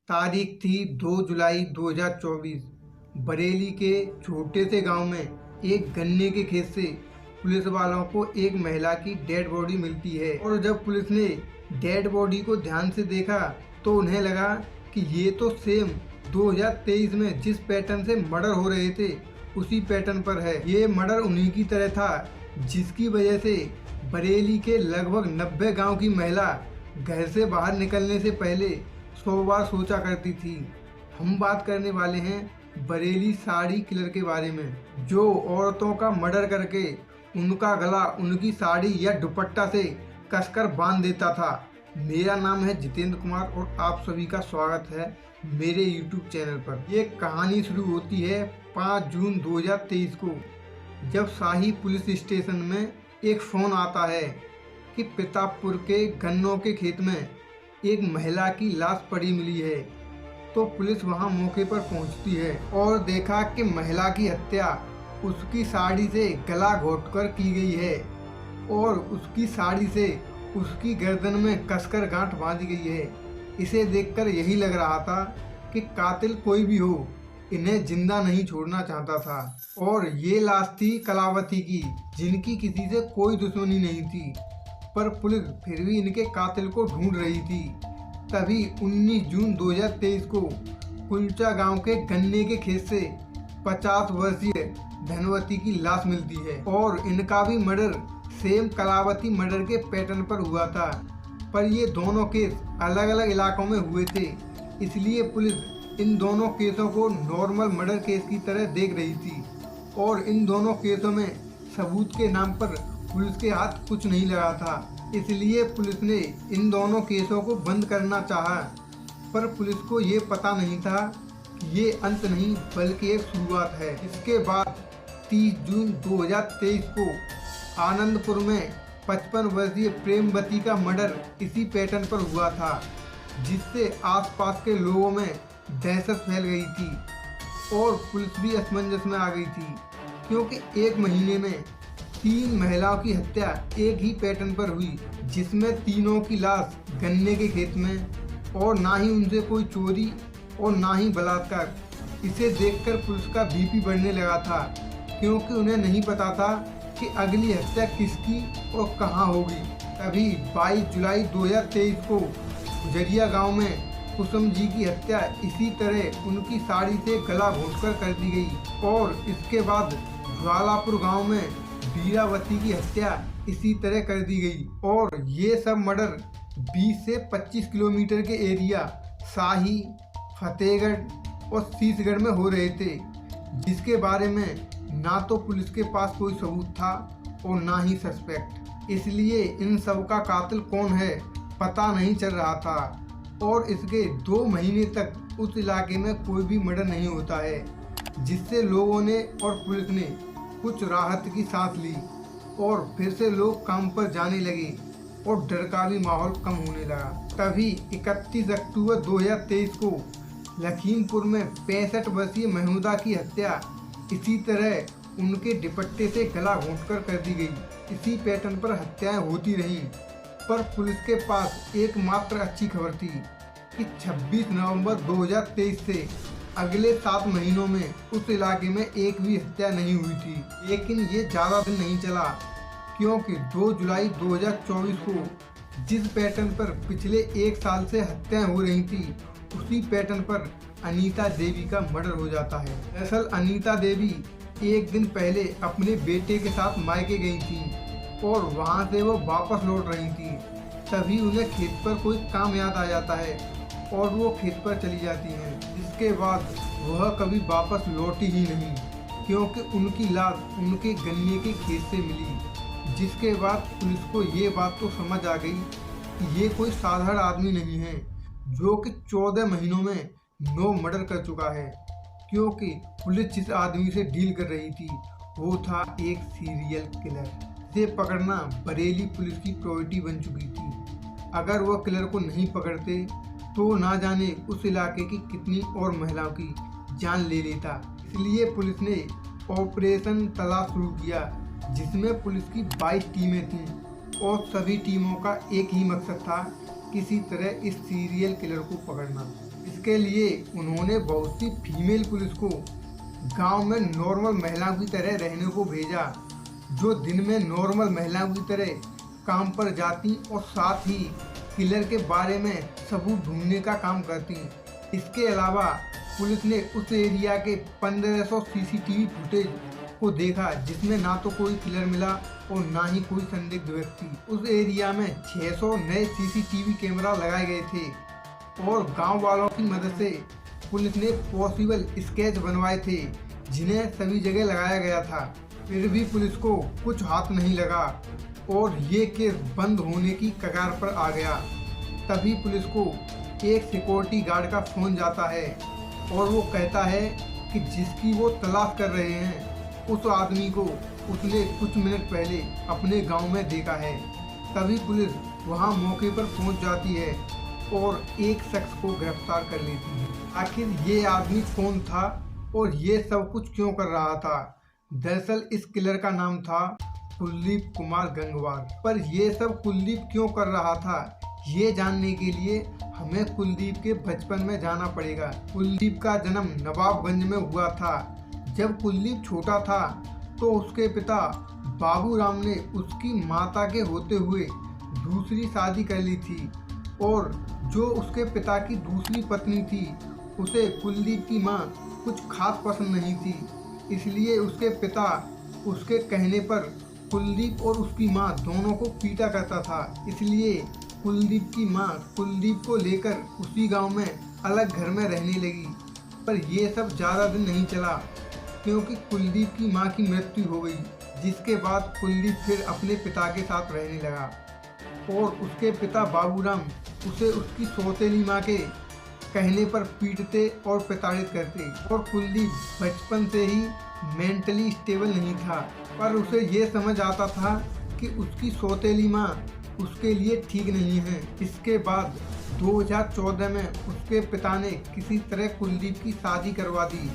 तारीख थी 2 जुलाई 2024। बरेली के छोटे से गांव में एक गन्ने के खेत से पुलिस वालों को एक महिला की डेड बॉडी मिलती है और जब पुलिस ने डेड बॉडी को ध्यान से देखा तो उन्हें लगा कि ये तो सेम 2023 में जिस पैटर्न से मर्डर हो रहे थे उसी पैटर्न पर है। ये मर्डर उन्हीं की तरह था जिसकी वजह से बरेली के लगभग 90 गांव की महिला घर से बाहर निकलने से पहले 100 बार सोचा करती थी। हम बात करने वाले हैं बरेली साड़ी किलर के बारे में, जो औरतों का मर्डर करके उनका गला उनकी साड़ी या दुपट्टा से कसकर बांध देता था। मेरा नाम है जितेंद्र कुमार और आप सभी का स्वागत है मेरे YouTube चैनल पर। ये कहानी शुरू होती है 5 जून 2023 को, जब शाही पुलिस स्टेशन में एक फोन आता है कि प्रतापपुर के गन्नों के खेत में एक महिला की लाश पड़ी मिली है। तो पुलिस वहां मौके पर पहुंचती है और देखा कि महिला की हत्या उसकी साड़ी से गला घोंटकर की गई है और उसकी साड़ी से उसकी गर्दन में कसकर गांठ बांधी गई है। इसे देखकर यही लग रहा था कि कातिल कोई भी हो, इन्हें जिंदा नहीं छोड़ना चाहता था। और ये लाश थी कलावती की, जिनकी किसी से कोई दुश्मनी नहीं थी, पर पुलिस फिर भी इनके कातिल को ढूंढ रही थी। तभी 19 जून 2023 को कुलचा गांव के गन्ने के खेत से 50 वर्षीय धनवती की लाश मिलती है और इनका भी मर्डर सेम कलावती मर्डर के पैटर्न पर हुआ था, पर ये दोनों केस अलग अलग इलाकों में हुए थे, इसलिए पुलिस इन दोनों केसों को नॉर्मल मर्डर केस की तरह देख रही थी और इन दोनों केसों में सबूत के नाम पर पुलिस के हाथ कुछ नहीं लगा था। इसलिए पुलिस ने इन दोनों केसों को बंद करना चाहा, पर पुलिस को ये पता नहीं था कि ये अंत नहीं बल्कि एक शुरुआत है। इसके बाद 30 जून 2023 को आनंदपुर में 55 वर्षीय प्रेमवती का मर्डर इसी पैटर्न पर हुआ था, जिससे आसपास के लोगों में दहशत फैल गई थी और पुलिस भी असमंजस में आ गई थी, क्योंकि एक महीने में 3 महिलाओं की हत्या एक ही पैटर्न पर हुई, जिसमें तीनों की लाश गन्ने के खेत में, और ना ही उनसे कोई चोरी और ना ही बलात्कार। इसे देखकर पुलिस का बीपी बढ़ने लगा था, क्योंकि उन्हें नहीं पता था कि अगली हत्या किसकी और कहां होगी। तभी 22 जुलाई 2023 को गुजरिया गांव में कुसुम जी की हत्या इसी तरह उनकी साड़ी से गला घोंटकर कर दी गई और इसके बाद ज्वालापुर गांव में वीरावती की हत्या इसी तरह कर दी गई। और ये सब मर्डर 20 से 25 किलोमीटर के एरिया शाही, फतेहगढ़ और शीशगढ़ में हो रहे थे, जिसके बारे में ना तो पुलिस के पास कोई सबूत था और ना ही सस्पेक्ट। इसलिए इन सब का कातिल कौन है पता नहीं चल रहा था और इसके 2 महीने तक उस इलाके में कोई भी मर्डर नहीं होता है, जिससे लोगों ने और पुलिस ने कुछ राहत की सांस ली और फिर से लोग काम पर जाने लगे और डर का भी माहौल कम होने लगा। तभी 31 अक्टूबर 2023 को लखीमपुर में 65 वर्षीय महमूदा की हत्या इसी तरह उनके दुपट्टे से गला घोंटकर कर दी गई। इसी पैटर्न पर हत्याएं होती रहीं, पर पुलिस के पास एकमात्र अच्छी खबर थी कि 26 नवंबर 2023 से अगले 7 महीनों में उस इलाके में एक भी हत्या नहीं हुई थी। लेकिन ये ज़्यादा दिन नहीं चला, क्योंकि 2 जुलाई 2024 को जिस पैटर्न पर पिछले 1 साल से हत्याएं हो रही थी, उसी पैटर्न पर अनीता देवी का मर्डर हो जाता है। दरअसल अनीता देवी एक दिन पहले अपने बेटे के साथ मायके गई थी और वहां से वो वापस लौट रही थी। तभी उन्हें खेत पर कोई काम याद आ जाता है और वो खेत पर चली जाती हैं, जिसके बाद वह कभी वापस लौटी ही नहीं, क्योंकि उनकी लाश उनके गन्ने के खेत से मिली। जिसके बाद पुलिस को ये बात तो समझ आ गई कि ये कोई साधारण आदमी नहीं है, जो कि 14 महीनों में 9 मर्डर कर चुका है। क्योंकि पुलिस जिस आदमी से डील कर रही थी वो था एक सीरियल किलर। इसे पकड़ना बरेली पुलिस की प्रायोरिटी बन चुकी थी। अगर वह किलर को नहीं पकड़ते तो ना जाने उस इलाके की कितनी और महिलाओं की जान ले लेता। इसलिए पुलिस ने ऑपरेशन तलाश शुरू किया, जिसमें पुलिस की 22 टीमें थीं और सभी टीमों का एक ही मकसद था, किसी तरह इस सीरियल किलर को पकड़ना। जिसके लिए उन्होंने बहुत सी फीमेल पुलिस को गांव में नॉर्मल महिलाओं की तरह रहने को भेजा, जो दिन में नॉर्मल महिलाओं की तरह काम पर जाती और साथ ही किलर के बारे में सबूत ढूंढने का काम करती। इसके अलावा पुलिस ने उस एरिया के 1500 सीसीटीवी फुटेज को देखा, जिसमें ना तो कोई किलर मिला और ना ही कोई संदिग्ध व्यक्ति। उस एरिया में 600 नए सीसीटीवी कैमरा लगाए गए थे और गांव वालों की मदद से पुलिस ने पॉसिबल स्केच बनवाए थे, जिन्हें सभी जगह लगाया गया था। फिर भी पुलिस को कुछ हाथ नहीं लगा और ये केस बंद होने की कगार पर आ गया। तभी पुलिस को एक सिक्योरिटी गार्ड का फोन जाता है और वो कहता है कि जिसकी वो तलाश कर रहे हैं उस आदमी को उसने कुछ मिनट पहले अपने गांव में देखा है। तभी पुलिस वहां मौके पर पहुंच जाती है और एक शख्स को गिरफ्तार कर लेती है। आखिर ये आदमी कौन था और ये सब कुछ क्यों कर रहा था? दरअसल इस किलर का नाम था कुलदीप कुमार गंगवार। पर ये सब कुलदीप क्यों कर रहा था, ये जानने के लिए हमें कुलदीप के बचपन में जाना पड़ेगा। कुलदीप का जन्म नवाबगंज में हुआ था। जब कुलदीप छोटा था तो उसके पिता बाबूराम ने उसकी माता के होते हुए दूसरी शादी कर ली थी और जो उसके पिता की दूसरी पत्नी थी उसे कुलदीप की मां कुछ खास पसंद नहीं थी। इसलिए उसके पिता उसके कहने पर कुलदीप और उसकी मां दोनों को पीटा करता था। इसलिए कुलदीप की मां कुलदीप को लेकर उसी गांव में अलग घर में रहने लगी। पर ये सब ज़्यादा दिन नहीं चला क्योंकि कुलदीप की मां की मृत्यु हो गई, जिसके बाद कुलदीप फिर अपने पिता के साथ रहने लगा और उसके पिता बाबूराम उसे उसकी सौतेली मां के कहने पर पीटते और प्रताड़ित करते। और कुलदीप बचपन से ही मेंटली स्टेबल नहीं था, पर उसे ये समझ आता था कि उसकी सौतेली मां उसके लिए ठीक नहीं है। इसके बाद 2014 में उसके पिता ने किसी तरह कुलदीप की शादी करवा दी,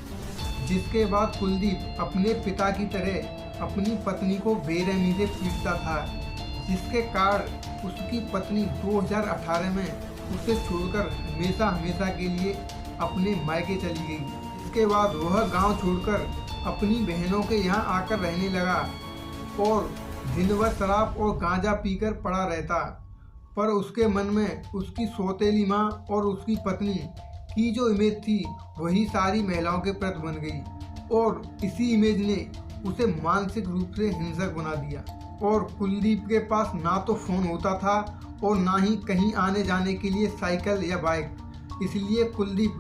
जिसके बाद कुलदीप अपने पिता की तरह अपनी पत्नी को बेरहमी से पीटता था, जिसके कारण उसकी पत्नी 2018 में उसे छोड़कर हमेशा के लिए अपने मायके चली गई। इसके बाद वह गांव छोड़कर अपनी बहनों के यहाँ आकर रहने लगा और दिन भर शराब और गांजा पीकर पड़ा रहता। पर उसके मन में उसकी सौतेली माँ और उसकी पत्नी की जो इमेज थी वही सारी महिलाओं के प्रति बन गई और इसी इमेज ने उसे मानसिक रूप से हिंसक बना दिया। और कुलदीप के पास ना तो फ़ोन होता था और ना ही कहीं आने जाने के लिए साइकिल या बाइक। इसलिए कुलदीप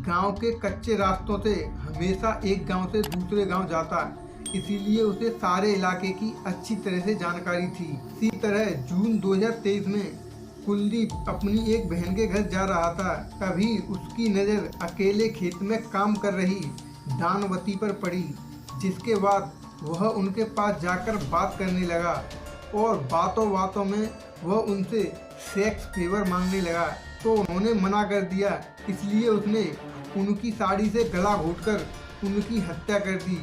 गांव के कच्चे रास्तों से हमेशा एक गांव से दूसरे गांव जाता, इसीलिए उसे सारे इलाके की अच्छी तरह से जानकारी थी। इसी तरह जून 2023 में कुलदीप अपनी एक बहन के घर जा रहा था, तभी उसकी नज़र अकेले खेत में काम कर रही दानवती पर पड़ी, जिसके बाद वह उनके पास जाकर बात करने लगा और बातों बातों में वह उनसे सेक्स फेवर मांगने लगा। तो उन्होंने मना कर दिया, इसलिए उसने उनकी साड़ी से गला घोंटकर उनकी हत्या कर दी।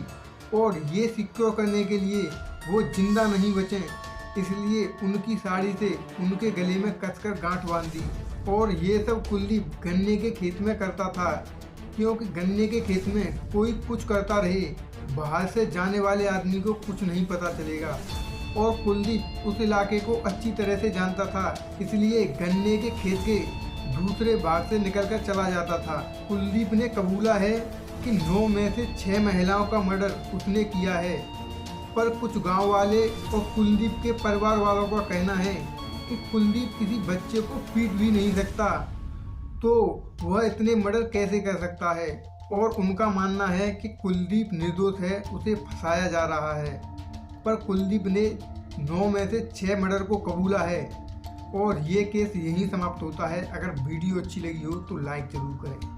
और ये सिक्योर करने के लिए वो जिंदा नहीं बचे, इसलिए उनकी साड़ी से उनके गले में कसकर गांठ बांध दी। और ये सब कुलदीप गन्ने के खेत में करता था, क्योंकि गन्ने के खेत में कोई कुछ करता रहे, बाहर से जाने वाले आदमी को कुछ नहीं पता चलेगा। और कुलदीप उस इलाके को अच्छी तरह से जानता था, इसलिए गन्ने के खेत के दूसरे भाग से निकलकर चला जाता था। कुलदीप ने कबूला है कि 9 में से 6 महिलाओं का मर्डर उसने किया है, पर कुछ गांव वाले और कुलदीप के परिवार वालों का कहना है कि कुलदीप किसी बच्चे को पीट भी नहीं सकता, तो वह इतने मर्डर कैसे कर सकता है। और उनका मानना है कि कुलदीप निर्दोष है, उसे फंसाया जा रहा है। पर कुलदीप ने 9 में से 6 मर्डर को कबूला है और ये केस यहीं समाप्त होता है। अगर वीडियो अच्छी लगी हो तो लाइक ज़रूर करें।